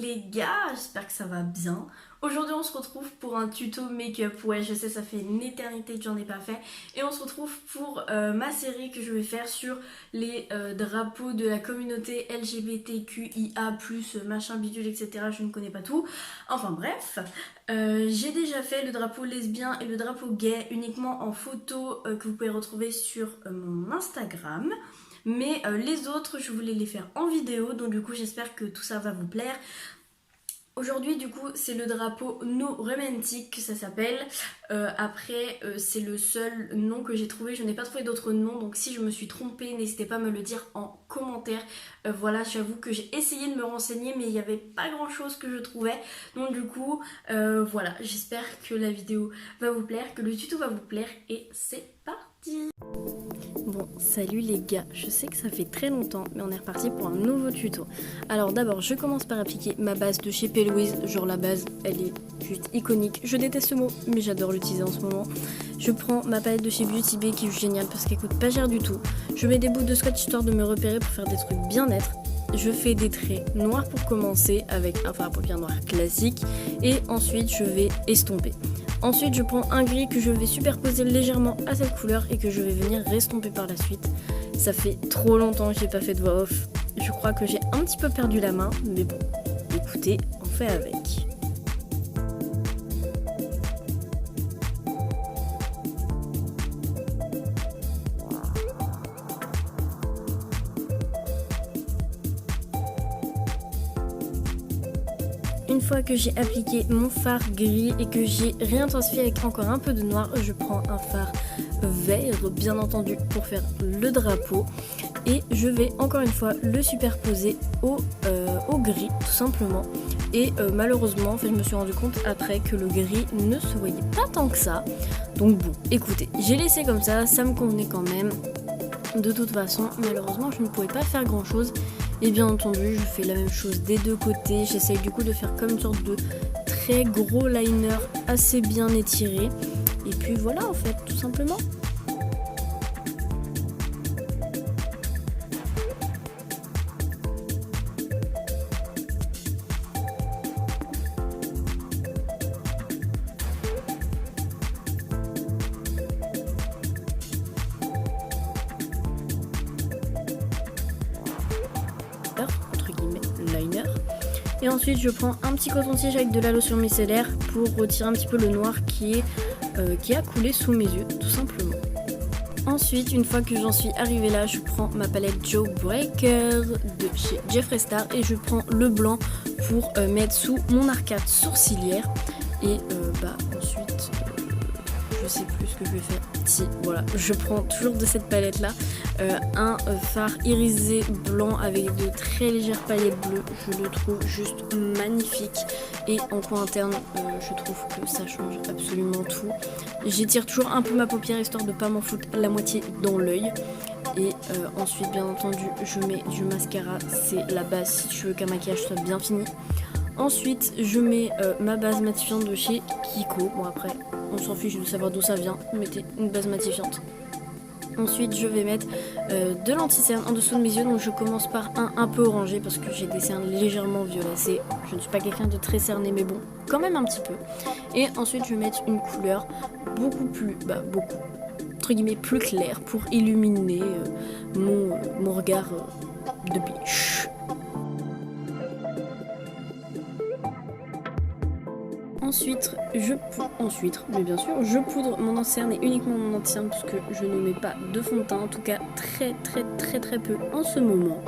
les gars, j'espère que ça va bien. Aujourd'hui on se retrouve pour un tuto make-up. Ouais, je sais, ça fait une éternité que j'en ai pas fait. Et on se retrouve pour ma série que je vais faire sur les drapeaux de la communauté LGBTQIA+, machin bidule, etc. Je ne connais pas tout. Enfin bref, j'ai déjà fait le drapeau lesbien et le drapeau gay uniquement en photo que vous pouvez retrouver sur mon Instagram. Mais les autres, je voulais les faire en vidéo, donc du coup j'espère que tout ça va vous plaire. Aujourd'hui du coup c'est le drapeau No Romantic que ça s'appelle. Après c'est le seul nom que j'ai trouvé, je n'ai pas trouvé d'autres noms, donc si je me suis trompée n'hésitez pas à me le dire en commentaire. Voilà, j'avoue que j'ai essayé de me renseigner mais il n'y avait pas grand chose que je trouvais. Donc du coup voilà, j'espère que la vidéo va vous plaire, que le tuto va vous plaire et c'est parti. Bon, salut les gars, je sais que ça fait très longtemps, mais on est reparti pour un nouveau tuto. Alors d'abord, je commence par appliquer ma base de chez P. Louise, genre la base, elle est juste iconique. Je déteste ce mot, mais j'adore l'utiliser en ce moment. Je prends ma palette de chez Beauty Bay qui est géniale parce qu'elle coûte pas cher du tout. Je mets des bouts de scotch histoire de me repérer pour faire des trucs bien nets. Je fais des traits noirs pour commencer avec un fard à paupières noir classique et ensuite je vais estomper. Ensuite je prends un gris que je vais superposer légèrement à cette couleur et que je vais venir restomper par la suite. Ça fait trop longtemps que j'ai pas fait de voix off. Je crois que j'ai un petit peu perdu la main, mais bon, écoutez, on fait avec. Une fois que j'ai appliqué mon fard gris et que j'ai réintensifié avec encore un peu de noir, je prends un fard vert, bien entendu, pour faire le drapeau. Et je vais encore une fois le superposer au gris, tout simplement. Et malheureusement, en fait, je me suis rendu compte après que le gris ne se voyait pas tant que ça. Donc bon, écoutez, j'ai laissé comme ça me convenait quand même. De toute façon, malheureusement, je ne pouvais pas faire grand chose. Et bien entendu, je fais la même chose des deux côtés. J'essaye du coup de faire comme une sorte de très gros liner assez bien étiré. Et puis voilà, en fait, tout simplement. Entre guillemets, liner. Et ensuite je prends un petit coton-tige avec de la lotion micellaire pour retirer un petit peu le noir qui a coulé sous mes yeux, tout simplement. Ensuite, une fois que j'en suis arrivée là, je prends ma palette Jawbreaker de chez Jeffree Star et je prends le blanc pour mettre sous mon arcade sourcilière. Et ensuite, je sais plus ce que je vais faire. Si, voilà, je prends toujours de cette palette là un fard irisé blanc avec de très légères paillettes bleues. Je le trouve juste magnifique et en coin interne je trouve que ça change absolument tout. J'étire toujours un peu ma paupière histoire de pas m'en foutre la moitié dans l'œil. Et ensuite bien entendu je mets du mascara, c'est la base si tu veux qu'un maquillage soit bien fini. Ensuite je mets ma base matifiante de chez Kiko. Bon après on s'en fiche de savoir d'où ça vient, mettez une base matifiante. Ensuite je vais mettre de l'anti-cerne en dessous de mes yeux, donc je commence par un peu orangé parce que j'ai des cernes légèrement violacées. Je ne suis pas quelqu'un de très cerné mais bon, quand même un petit peu. Et ensuite je vais mettre une couleur beaucoup plus, entre guillemets plus claire pour illuminer mon regard de biche. Je poudre mon anti-cerne et uniquement mon anti-cerne parce que je ne mets pas de fond de teint, en tout cas très peu en ce moment.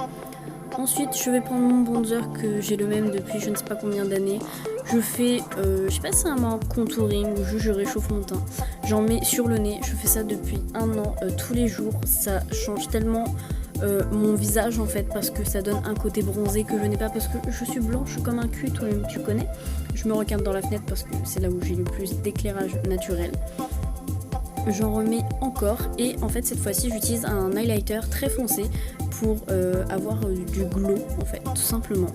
Ensuite je vais prendre mon bronzer que j'ai le même depuis je ne sais pas combien d'années. Je fais, je sais pas si c'est un marque contouring ou juste je réchauffe mon teint. J'en mets sur le nez, je fais ça depuis un an tous les jours. Ça change tellement mon visage en fait parce que ça donne un côté bronzé que je n'ai pas parce que je suis blanche comme un cul, toi-même tu connais. Je me regarde dans la fenêtre parce que c'est là où j'ai le plus d'éclairage naturel. J'en remets encore et en fait cette fois-ci j'utilise un highlighter très foncé pour avoir du glow en fait tout simplement.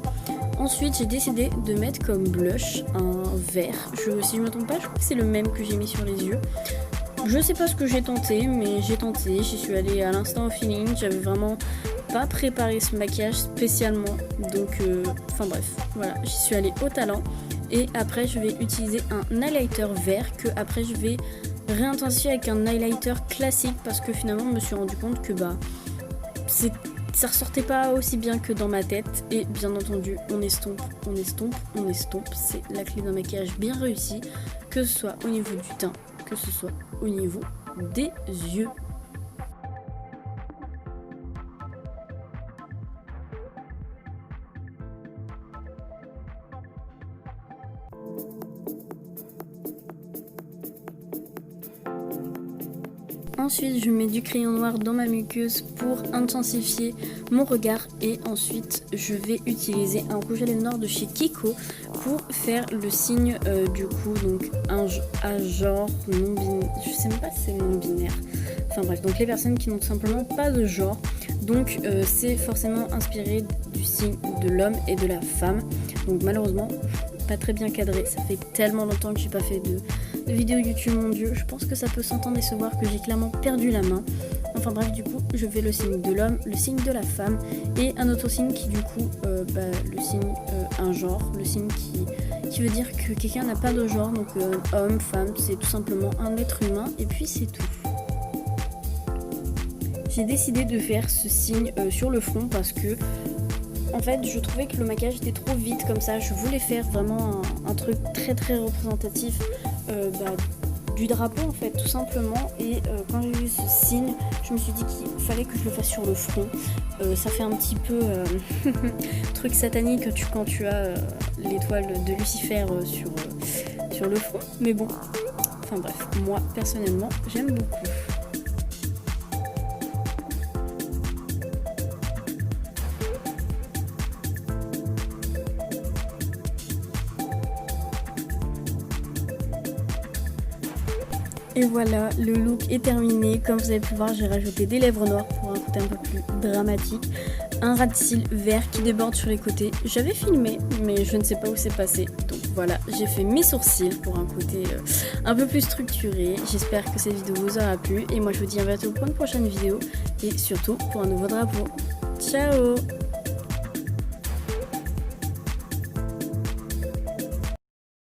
Ensuite j'ai décidé de mettre comme blush un vert. Si je me trompe pas, je crois que c'est le même que j'ai mis sur les yeux. Je sais pas ce que j'ai tenté, mais j'ai tenté, j'y suis allée à l'instant au feeling, j'avais vraiment pas préparé ce maquillage spécialement, donc enfin bref, voilà, j'y suis allée au talent. Et après je vais utiliser un highlighter vert que après je vais réintensifier avec un highlighter classique parce que finalement je me suis rendu compte que ça ressortait pas aussi bien que dans ma tête. Et bien entendu on estompe, on estompe, on estompe, c'est la clé d'un maquillage bien réussi, que ce soit au niveau du teint, que ce soit au niveau des yeux. Ensuite, je mets du crayon noir dans ma muqueuse pour intensifier mon regard. Et ensuite, je vais utiliser un rouge à lèvres noir de chez Kiko pour faire le signe du coup, donc un genre non binaire. Je sais même pas si c'est non binaire. Enfin bref, donc les personnes qui n'ont tout simplement pas de genre. Donc c'est forcément inspiré du signe de l'homme et de la femme. Donc malheureusement, pas très bien cadré. Ça fait tellement longtemps que j'ai pas fait de vidéo YouTube, mon dieu. Je pense que ça peut s'entendre et se voir que j'ai clairement perdu la main. Enfin bref, du coup, je fais le signe de l'homme, le signe de la femme et un autre signe qui du coup, le signe un genre, le signe qui veut dire que quelqu'un n'a pas de genre. Donc homme, femme, c'est tout simplement un être humain et puis c'est tout. J'ai décidé de faire ce signe sur le front parce que en fait je trouvais que le maquillage était trop vite comme ça. Je voulais faire vraiment un truc très très représentatif du drapeau en fait tout simplement. Et quand j'ai vu ce signe, je me suis dit qu'il fallait que je le fasse sur le front. Ça fait un petit peu truc satanique quand tu as l'étoile de Lucifer sur le front. Mais bon, enfin bref, moi personnellement j'aime beaucoup. Et voilà, le look est terminé. Comme vous avez pu voir, j'ai rajouté des lèvres noires pour un côté un peu plus dramatique. Un ras de cils vert qui déborde sur les côtés. J'avais filmé, mais je ne sais pas où c'est passé. Donc voilà, j'ai fait mes sourcils pour un côté un peu plus structuré. J'espère que cette vidéo vous aura plu. Et moi, je vous dis à bientôt pour une prochaine vidéo. Et surtout pour un nouveau drapeau. Ciao!